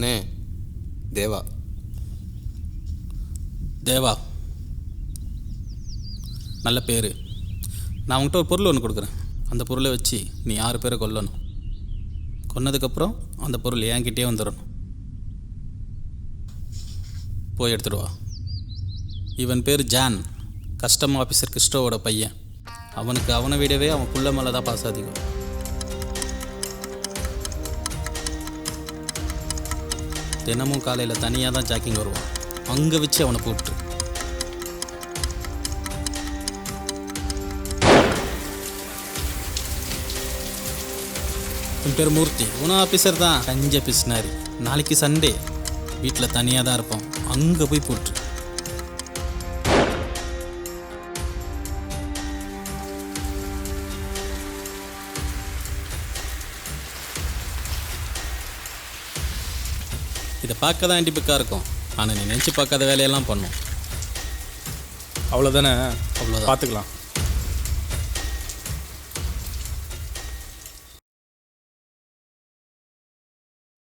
அண்ணே, தேவா. தேவா, நல்ல பேர். நான் உங்கள்கிட்ட ஒரு பொருள் ஒன்று கொடுக்குறேன். அந்த பொருளை வச்சு நீ 6 பேரை கொல்லணும். கொன்னதுக்கப்புறம் அந்த பொருள் என்கிட்டே வந்துடணும். போய் எடுத்துகிட்டு வா. இவன் பேர் ஜான், கஸ்டம் ஆஃபீஸர் கிறிஸ்டோவோட பையன். அவனுக்கு அவனை விடவே அவன் புள்ள மேலே தான் பாசம் அதிகம். தினமும் காலையில் தனியாக தான் ஜாக்கிங் வருவான். அங்கே வச்சு அவனை போட்டு. என் பேர் மூர்த்தி, உன ஆஃபீஸர் தான். கஞ்ச பிஸ்னாரி. நாளைக்கு சண்டே, வீட்டில் தனியாக தான் இருப்போம். அங்கே போய் போட்டு. இதை பார்க்க தான் டிப்பிக்காக இருக்கும், ஆனால் நீ நினச்சி பார்க்காத வேலையெல்லாம் பண்ணும். அவ்வளோதானே? அவ்வளோதான். பார்த்துக்கலாம்.